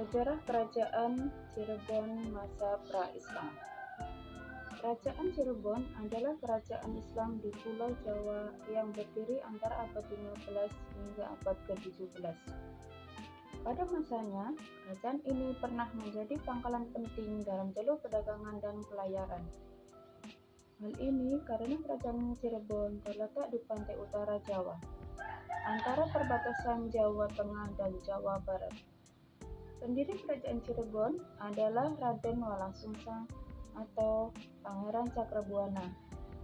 Sejarah Kerajaan Cirebon masa pra-Islam. Kerajaan Cirebon adalah kerajaan Islam di Pulau Jawa yang berdiri antara abad 15 hingga abad ke-17. Pada masanya, kerajaan ini pernah menjadi pangkalan penting dalam jalur perdagangan dan pelayaran. Hal ini karena kerajaan Cirebon terletak di pantai utara Jawa, antara perbatasan Jawa Tengah dan Jawa Barat. Pendiri kerajaan Cirebon adalah Raden Walang Sungsang atau Pangeran Cakrabuana,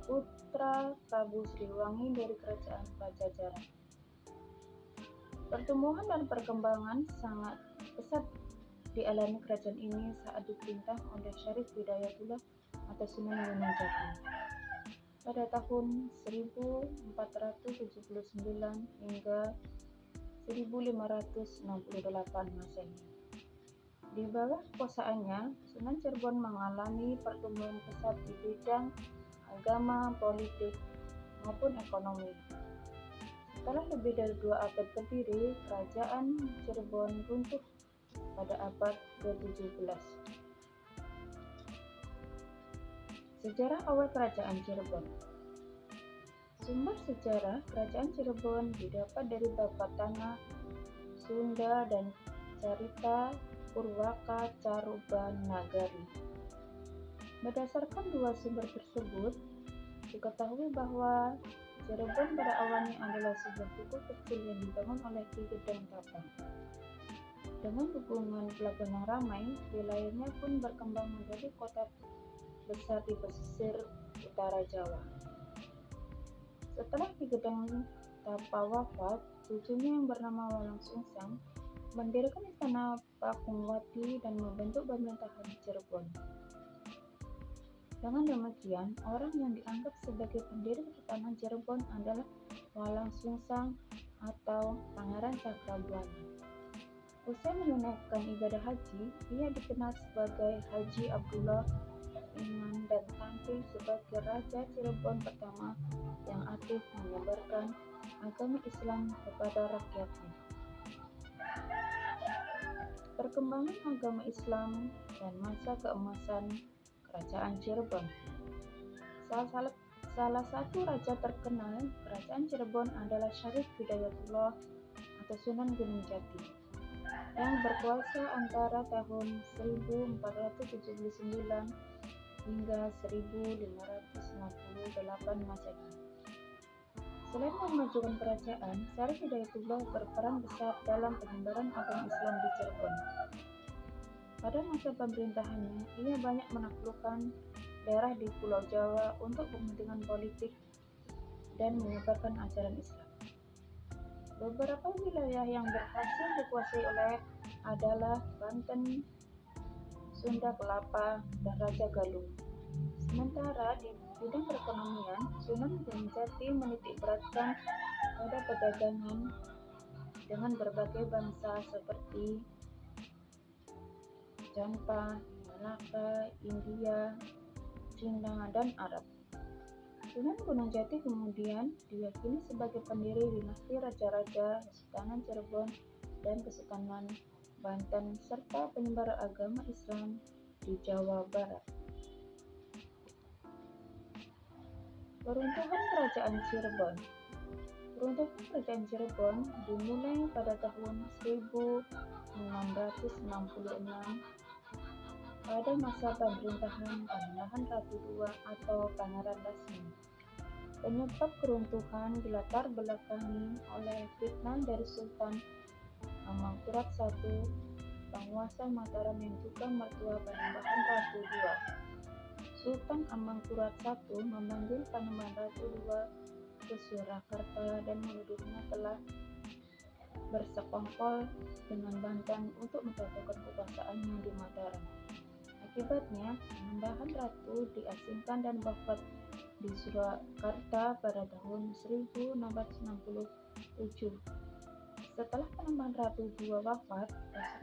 putra Prabu Siliwangi dari kerajaan Pajajaran. Pertumbuhan dan perkembangan sangat pesat dialami kerajaan ini saat diperintah oleh Syarif Hidayatullah atau Sunan Gunung Jati pada tahun 1479 hingga 1568 Masehi. Di bawah kekuasaannya, Sunan Cirebon mengalami pertumbuhan pesat di bidang agama, politik, maupun ekonomi. Setelah lebih dari 2 abad berdiri, kerajaan Cirebon runtuh pada abad ke-17. Sejarah awal kerajaan Cirebon. Sumber sejarah kerajaan Cirebon didapat dari Bapak Tanah Sunda dan Carita Purwaka Caruban Nagari. Berdasarkan 2 sumber tersebut, diketahui bahwa Cirebon pada awalnya adalah sebuah suku kecil yang dibangun oleh Ki Gedeng Tapa. Dengan dukungan pelabuhan yang ramai, wilayahnya pun berkembang menjadi kota besar di pesisir utara Jawa. Setelah Ki Gedeng Tapa wafat, cucunya yang bernama Walang Sungsang mendirikan istana Pakungwati dan membentuk pemerintahan Cirebon. Dengan demikian, orang yang dianggap sebagai pendiri Kesultanan Cirebon adalah Walang Sungsang atau Pangeran Cakrabuana. Usai menunaikan ibadah haji, ia dikenal sebagai Haji Abdullah Iman dan tampil sebagai Raja Cirebon pertama yang aktif menyebarkan agama Islam kepada rakyatnya. Perkembangan agama Islam dan masa keemasan Kerajaan Cirebon. Salah satu raja terkenal Kerajaan Cirebon adalah Syarif Hidayatullah atau Sunan Gunung Jati yang berkuasa antara tahun 1479 hingga 1568 Masehi. Selain memajukan kerajaan, Syarif Hidayatullah berperan besar dalam penyebaran agama Islam di Cirebon. Pada masa pemerintahannya, ia banyak menaklukkan daerah di Pulau Jawa untuk kepentingan politik dan menyebarkan ajaran Islam. Beberapa wilayah yang berhasil dikuasai oleh adalah Banten, Sunda Kelapa, dan Raja Galuh. Sementara di bidang perekonomian, Sunan Gunung Jati menitikberatkan pada perdagangan dengan berbagai bangsa seperti Jampa, Malaka, India, Cina, dan Arab. Sunan Gunung Jati kemudian diyakini sebagai pendiri dinasti raja-raja Kesultanan Cirebon dan Kesultanan Banten serta penyebar agama Islam di Jawa Barat. Peruntukan Kerajaan Cirebon. Peruntukan Kerajaan Cirebon dimulai pada tahun 1666 pada masa pemerintahan Panembahan Ratu II atau Pangeran Lasmi. Penyebab keruntuhan dilatar belakangi oleh fitnah dari Sultan Amangkurat I, penguasa Mataram yang juga mertua Panembahan Ratu II. Sultan Amangkurat I memanggil Panembahan Ratu II ke Surakarta dan menuduhnya telah bersekongkol dengan Banten untuk menjatuhkan kekuasaannya di Mataram. Akibatnya, Panembahan Ratu diasingkan dan wafat di Surakarta pada tahun 1667. Setelah Panembahan Ratu II wafat,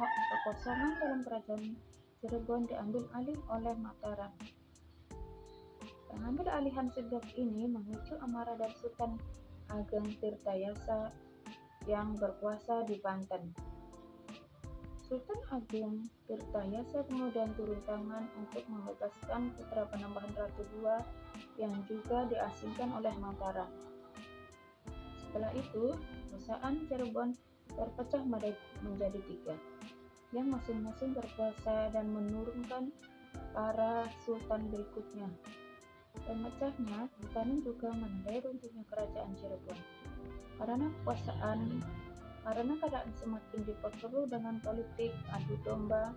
kekosongan dalam kerajaan Cirebon diambil alih oleh Mataram. Pengambil alihan sejak ini memicu amarah dari Sultan Ageng Tirtayasa yang berkuasa di Banten. Sultan Agung Tirtayasa kemudian turun tangan untuk membebaskan putra penambahan Ratu II yang juga diasingkan oleh Mataram. Setelah itu, kerajaan Cirebon terpecah menjadi 3, yang masing-masing berkuasa dan menurunkan para sultan berikutnya. Pemecahnya bukan juga menandai runtuhnya kerajaan Cirebon. Karena keadaan semakin diperkeruh dengan politik adu domba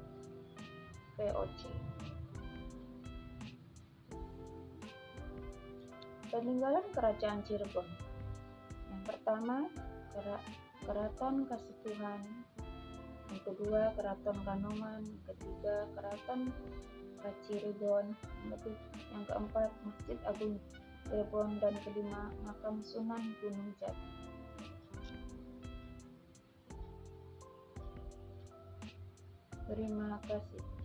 VOC. Peninggalan kerajaan Cirebon. Yang pertama, Keraton Kasepuhan. Yang kedua, Keraton Kanoman. Yang ketiga, Keraton Cirebon. Yang keempat, Masjid Agung Cirebon. Dan kelima, Makam Sunan Gunung Jati. Terima kasih.